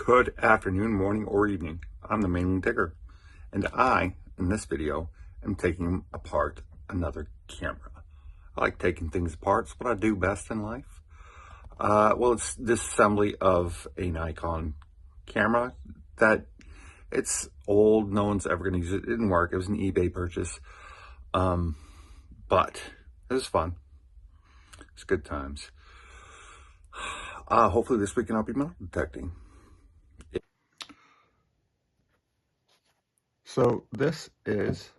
Good afternoon, morning, or evening. I'm the Mainland Digger, and I, in this video, am taking apart another camera. I like taking things apart. It's what I do best in life. Well, it's disassembly of a Nikon camera that it's old. No one's ever going to use it. It didn't work. It was an eBay purchase, but it was fun. It's good times. Hopefully this weekend I'll be metal detecting. So this is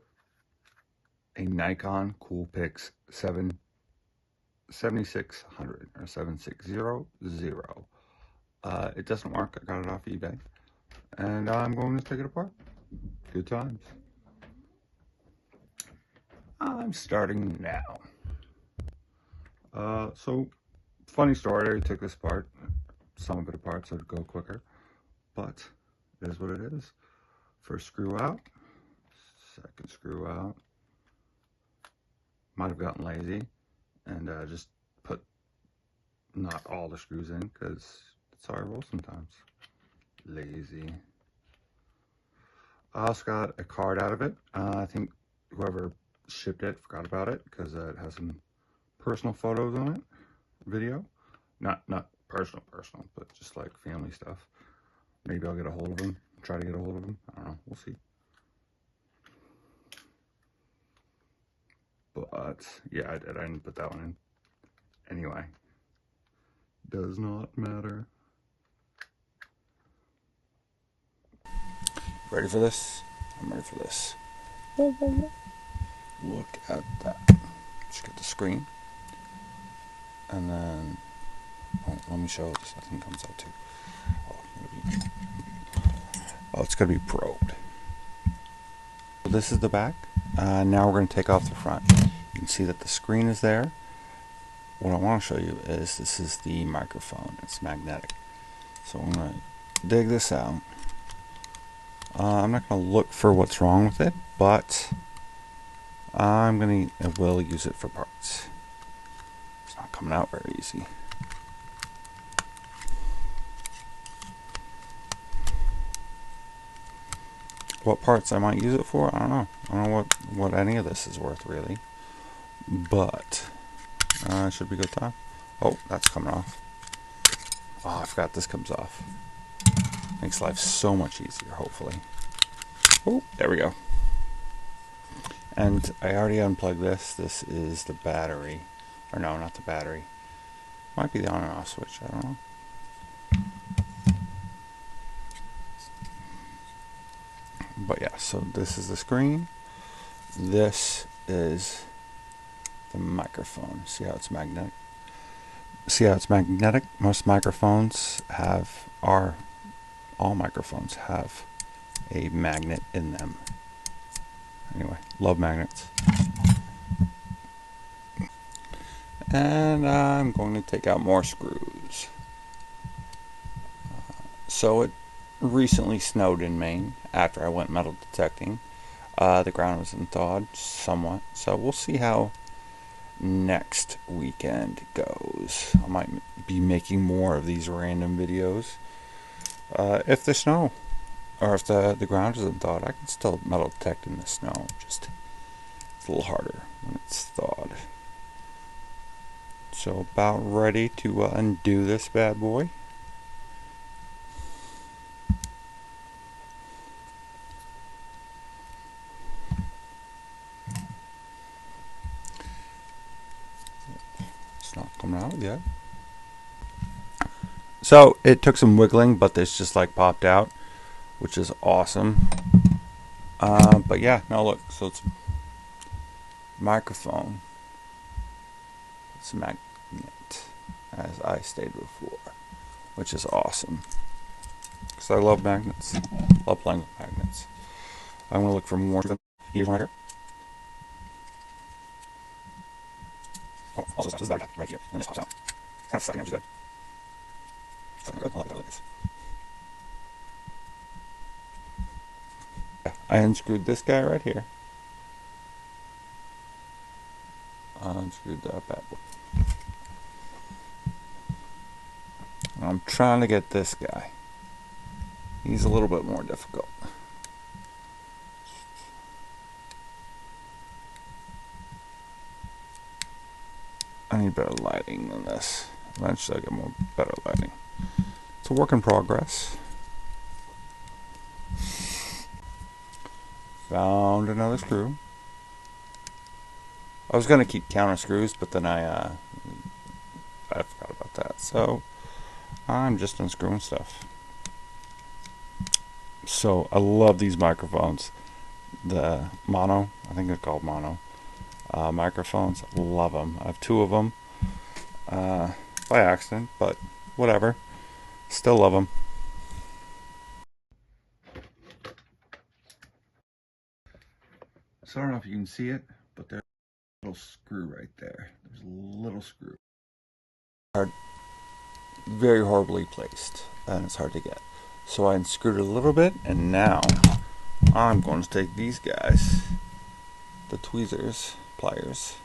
a Nikon Coolpix 7600 or 7600. It doesn't work. I got it off eBay, and I'm going to take it apart. Good times. I'm starting now. So funny story. I already took this apart, some of it apart, so it'd go quicker. But it is what it is. First screw out, second screw out. Might have gotten lazy and just put not all the screws in because it's how I roll sometimes. Lazy. I also got a card out of it. I think whoever shipped it forgot about it because it has some personal photos on it. Video. Not personal, but just like family stuff. Maybe I'll get a hold of them. Try to get a hold of them. I don't know. We'll see. But yeah, I did. I didn't put that one in. Anyway, does not matter. Ready for this? I'm ready for this. Look at that. Just get the screen. And then, let me show this. That thing comes out too. Oh, it's going to be probed. So this is the back. Now we're going to take off the front. You can see that the screen is there. What I want to show you is this is the microphone. It's magnetic. So I'm going to dig this out. I'm not going to look for what's wrong with it, but I will use it for parts. It's not coming out very easy. What parts I might use it for, I don't know. I don't know what any of this is worth really, but it should be a good time. Oh, that's coming off. Oh, I forgot this comes off. Makes life so much easier, hopefully. Oh, there we go. And I already unplugged this. This is the battery. Or no, not the battery. Might be the on and off switch, I don't know. But yeah, so this is the screen. This is the microphone. See how it's magnetic? See how it's magnetic? Most microphones all microphones have a magnet in them. Anyway, love magnets. And I'm going to take out more screws. So it recently snowed in Maine after I went metal detecting. The ground wasn't thawed somewhat, so we'll see how next weekend goes. I might be making more of these random videos. If the snow or if the ground isn't thawed, I can still metal detect in the snow. Just it's a little harder when it's thawed. So about ready to undo this bad boy. It's not coming out yet. So it took some wiggling, but this just like popped out, which is awesome. But yeah, now look, so it's microphone. It's a magnet, as I stated before, which is awesome. Because I love magnets. Love playing with magnets. I'm going to look for more. Here's one right here. Oh, also this is right here, and this pops out. Kind of sucking, which is good. Sucking good. I like that like this. Yeah, I unscrewed this guy right here. I unscrewed that bad boy. I'm trying to get this guy. He's a little bit more difficult. I need better lighting than this. Eventually I'll get more better lighting. It's a work in progress. Found another screw. I was gonna keep counter screws, but then I forgot about that. So I'm just unscrewing stuff. So I love these microphones. The mono, I think they're called mono microphones. Love them. I have 2 of them by accident, but whatever. Still love them. So I don't know if you can see it, but there's a little screw right there. There's a little screw. Very horribly placed, and it's hard to get. So I unscrewed it a little bit, and now I'm going to take these guys, the tweezers, pliers,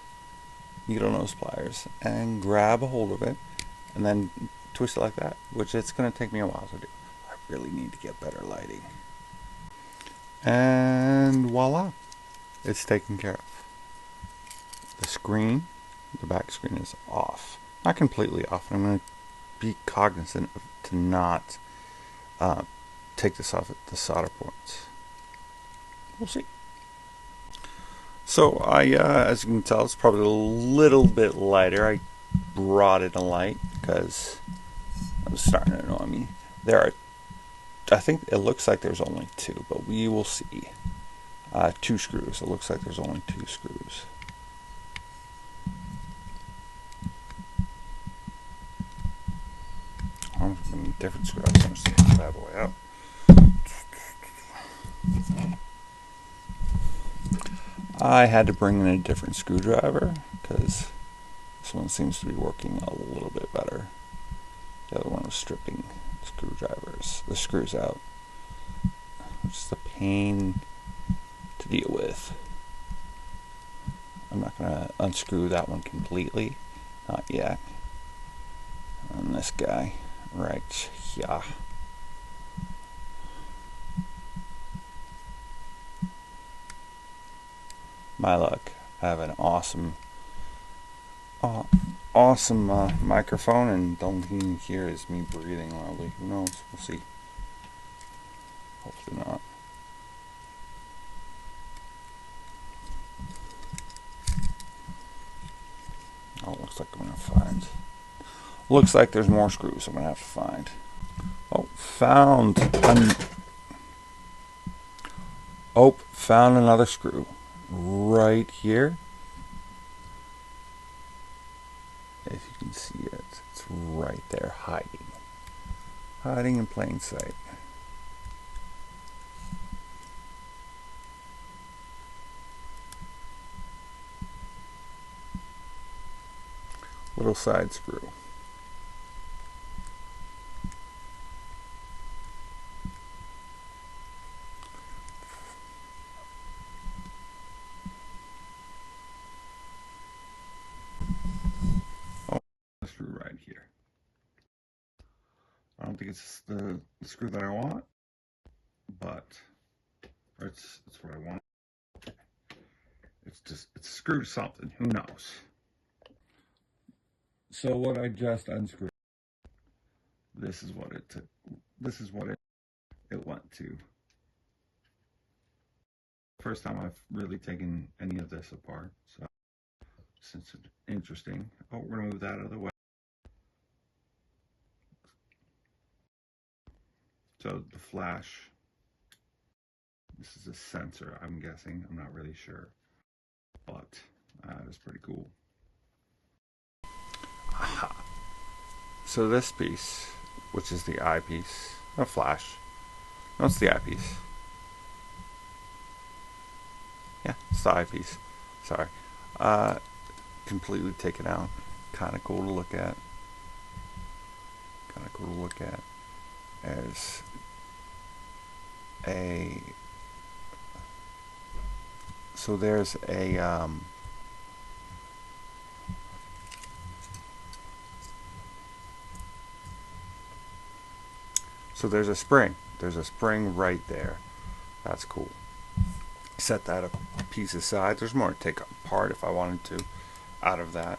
needle nose pliers, and grab a hold of it, and then twist it like that, which it's going to take me a while to do. I really need to get better lighting. And voila, it's taken care of. The screen, the back screen is off. Not completely off, and I'm going to be cognizant of, to not take this off at the solder points. We'll see. So as you can tell, it's probably a little bit lighter. I brought in a light because it was starting to annoy me. I think it looks like there's only 2, but we will see. 2 screws. It looks like there's only 2 screws. Different screws. I'm going to see this bad boy out. I had to bring in a different screwdriver because this one seems to be working a little bit better. The other one was stripping the screws out, which is a pain to deal with. I'm not going to unscrew that one completely, not yet. And this guy right here. My luck, I have an awesome microphone, and the only thing you hear is me breathing loudly. Who knows? We'll see. Hopefully not. Oh, looks like I'm gonna find. Looks like there's more screws I'm gonna have to find. Oh, found another screw right here. If you can see it, it's right there, hiding in plain sight. Little side screw. Oh, screw right here. I don't think it's the screw that I want, but it's what I want. It's screwed something. Who knows? So what I just unscrewed. This is what it took. This is what it went to. First time I've really taken any of this apart, so since it's interesting. Oh, we're gonna move that out of the way. So the flash. This is a sensor, I'm guessing. I'm not really sure, but it's pretty cool. Aha. So this piece, which is the eyepiece, a flash. No, it's the eyepiece. Yeah, it's the eyepiece. Sorry. Completely taken out. Kind of cool to look at. There's a there's a so there's a spring there's a spring right there. That's cool. Set that a piece aside. There's more to take apart if I wanted to out of that.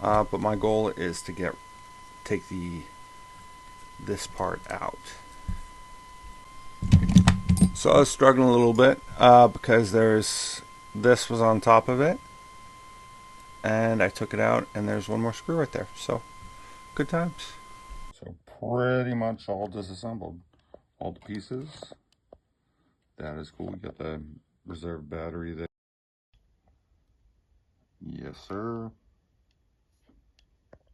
But my goal is to take this part out. So I was struggling a little bit because this was on top of it, and I took it out, and there's one more screw right there. So good times. So pretty much all disassembled, all the pieces. That is cool. We got the reserve battery there. Yes, sir.